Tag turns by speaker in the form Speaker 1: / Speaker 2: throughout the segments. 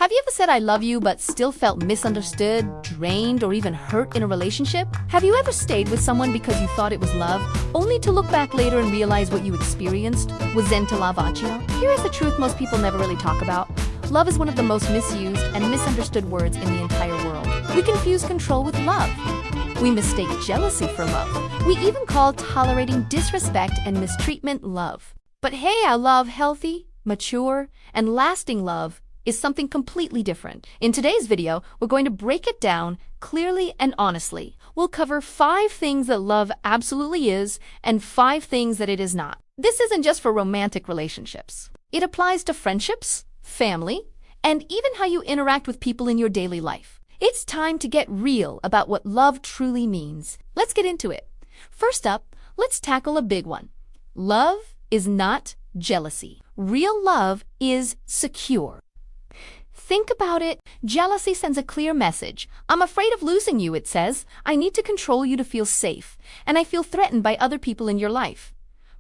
Speaker 1: Have you ever said I love you but still felt misunderstood, drained, or even hurt in a relationship? Have you ever stayed with someone because you thought it was love, only to look back later and realize what you experienced was lavaggio? Here is the truth most people never really talk about. Love is one of the most misused and misunderstood words in the entire world. We confuse control with love. We mistake jealousy for love. We even call tolerating disrespect and mistreatment love. But hey, our love, healthy, mature, and lasting love, is something completely different. In today's video, we're going to break it down clearly and honestly. We'll cover 5 things that love absolutely is and 5 things that it is not. This isn't just for romantic relationships. It applies to friendships, family, and even how you interact with people in your daily life. It's time to get real about what love truly means. Let's get into it. First up, let's tackle a big one. Love is not jealousy. Real love is secure. Think about it. Jealousy sends a clear message. I'm afraid of losing you, it says. I need to control you to feel safe, and I feel threatened by other people in your life.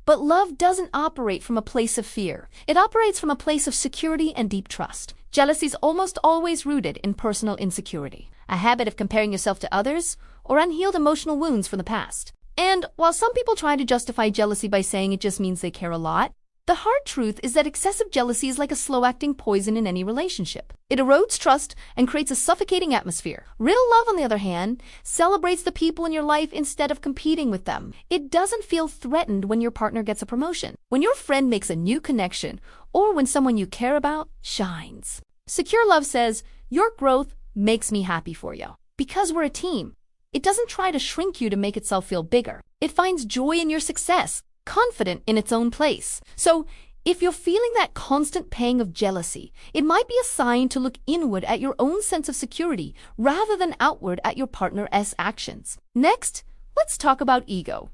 Speaker 1: But love doesn't operate from a place of fear. It operates from a place of security and deep trust. Jealousy is almost always rooted in personal insecurity, a habit of comparing yourself to others, or unhealed emotional wounds from the past. And while some people try to justify jealousy by saying it just means they care a lot, the hard truth is that excessive jealousy is like a slow-acting poison in any relationship. It erodes trust and creates a suffocating atmosphere. Real love, on the other hand, celebrates the people in your life instead of competing with them. It doesn't feel threatened when your partner gets a promotion, when your friend makes a new connection, or when someone you care about shines. Secure love says, your growth makes me happy for you. Because we're a team. It doesn't try to shrink you to make itself feel bigger. It finds joy in your success, confident in its own place. So, if you're feeling that constant pang of jealousy, it might be a sign to look inward at your own sense of security rather than outward at your partner's actions. Next, let's talk about ego.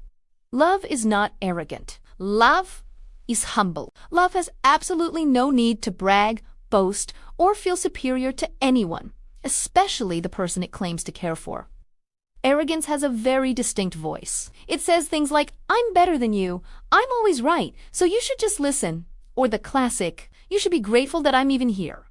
Speaker 1: Love is not arrogant. Love is humble. Love has absolutely no need to brag, boast, or feel superior to anyone, especially the person it claims to care for. Arrogance has a very distinct voice. It says things like, I'm better than you, I'm always right, so you should just listen. Or the classic, you should be grateful that I'm even here.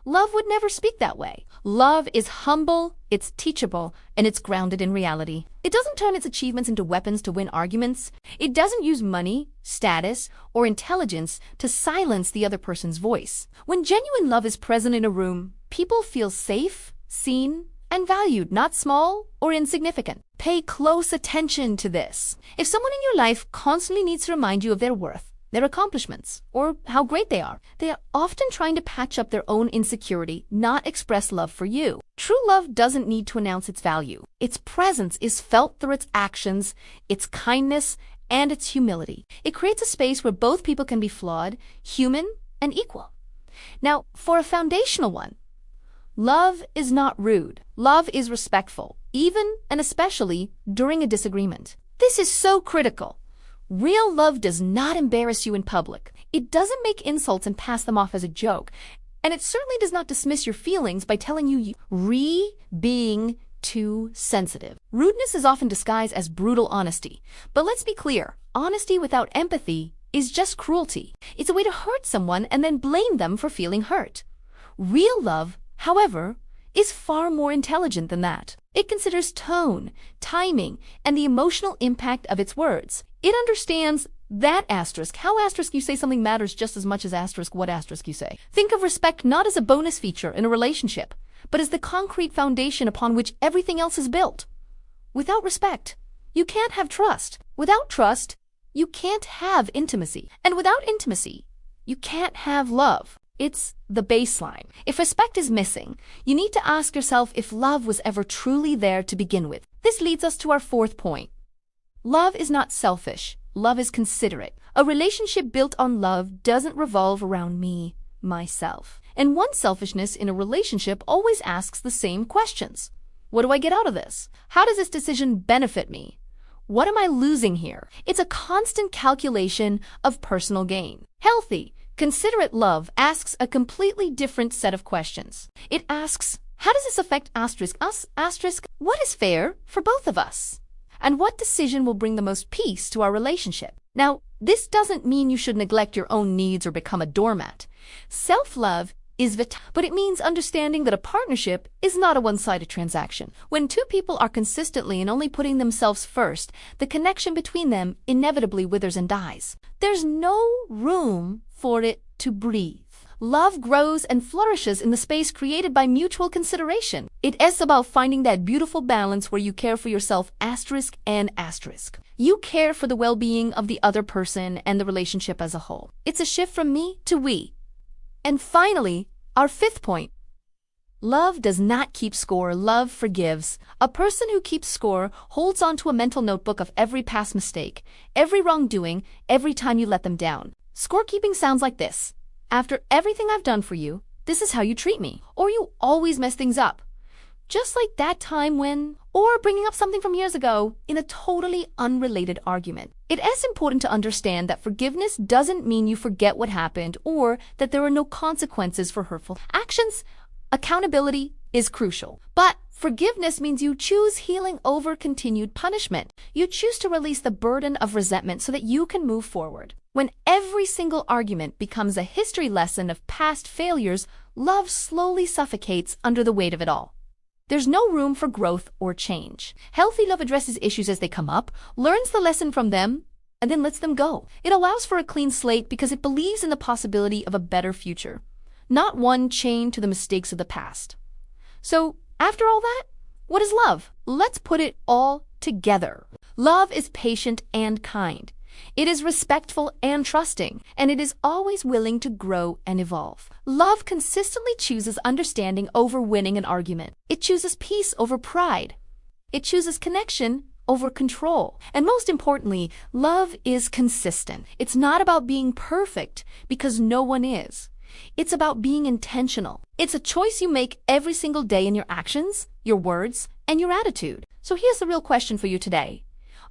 Speaker 1: Love would never speak that way. Love is humble, it's teachable, and it's grounded in reality. It doesn't turn its achievements into weapons to win arguments. It doesn't use money, status, or intelligence to silence the other person's voice. When genuine love is present in a room, people feel safe, seen, and valued, not small or insignificant. Pay close attention to this. If someone in your life constantly needs to remind you of their worth, their accomplishments, or how great they are often trying to patch up their own insecurity, not express love for you. True love doesn't need to announce its value. Its presence is felt through its actions, its kindness, and its humility. It creates a space where both people can be flawed, human, and equal. Now, for a foundational one, love is not rude. Love is respectful, even and especially during a disagreement. This is so critical. Real love does not embarrass you in public. It doesn't make insults and pass them off as a joke. And it certainly does not dismiss your feelings by telling you being too sensitive. Rudeness is often disguised as brutal honesty. But let's be clear, honesty without empathy is just cruelty. It's a way to hurt someone and then blame them for feeling hurt. Real love, however, is far more intelligent than that. It considers tone, timing, and the emotional impact of its words. It understands that how you say something matters just as much as what you say. Think of respect not as a bonus feature in a relationship, but as the concrete foundation upon which everything else is built. Without respect, you can't have trust. Without trust, you can't have intimacy. And without intimacy, you can't have love. It's the baseline. If respect is missing, you need to ask yourself if love was ever truly there to begin with. This leads us to our 4th point. Love is not selfish. Love is considerate. A relationship built on love doesn't revolve around me, myself. And one's selfishness in a relationship always asks the same questions. What do I get out of this? How does this decision benefit me? What am I losing here? It's a constant calculation of personal gain. Healthy, considerate love asks a completely different set of questions. It asks, how does this affect us? What is fair for both of us? And what decision will bring the most peace to our relationship? Now, this doesn't mean you should neglect your own needs or become a doormat. Self-love is vital, but it means understanding that a partnership is not a one-sided transaction. When two people are consistently and only putting themselves first, the connection between them inevitably withers and dies. There's no room for it to breathe. Love grows and flourishes in the space created by mutual consideration. It is about finding that beautiful balance where you care for yourself, asterisk and asterisk. You care for the well-being of the other person and the relationship as a whole. It's a shift from me to we. And finally, our fifth point. Love does not keep score, love forgives. A person who keeps score holds on to a mental notebook of every past mistake, every wrongdoing, every time you let them down. Scorekeeping sounds like this. After everything I've done for you, this is how you treat me. Or you always mess things up. Just like that time when... Or bringing up something from years ago in a totally unrelated argument. It is important to understand that forgiveness doesn't mean you forget what happened or that there are no consequences for hurtful actions. Accountability is crucial. But forgiveness means you choose healing over continued punishment. You choose to release the burden of resentment so that you can move forward. When every single argument becomes a history lesson of past failures, love slowly suffocates under the weight of it all. There's no room for growth or change. Healthy love addresses issues as they come up, learns the lesson from them, and then lets them go. It allows for a clean slate because it believes in the possibility of a better future, not one chained to the mistakes of the past. So, after all that, what is love? Let's put it all together. Love is patient and kind. It is respectful and trusting, and it is always willing to grow and evolve. Love consistently chooses understanding over winning an argument. It chooses peace over pride. It chooses connection over control. And most importantly, love is consistent. It's not about being perfect because no one is. It's about being intentional. It's a choice you make every single day in your actions, your words, and your attitude. So here's the real question for you today.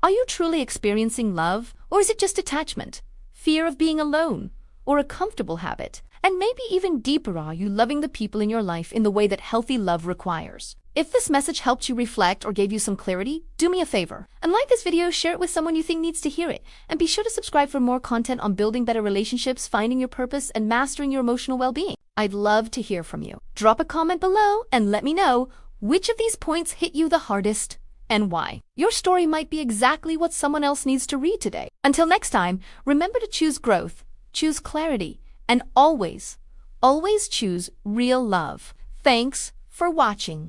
Speaker 1: Are you truly experiencing love, or is it just attachment, fear of being alone, or a comfortable habit? And maybe even deeper, are you loving the people in your life in the way that healthy love requires? If this message helped you reflect or gave you some clarity, do me a favor and like this video, share it with someone you think needs to hear it, and be sure to subscribe for more content on building better relationships, finding your purpose, and mastering your emotional well-being. I'd love to hear from you. Drop a comment below and let me know which of these points hit you the hardest and why. Your story might be exactly what someone else needs to read today. Until next time, remember to choose growth, choose clarity, and always, always choose real love. Thanks for watching.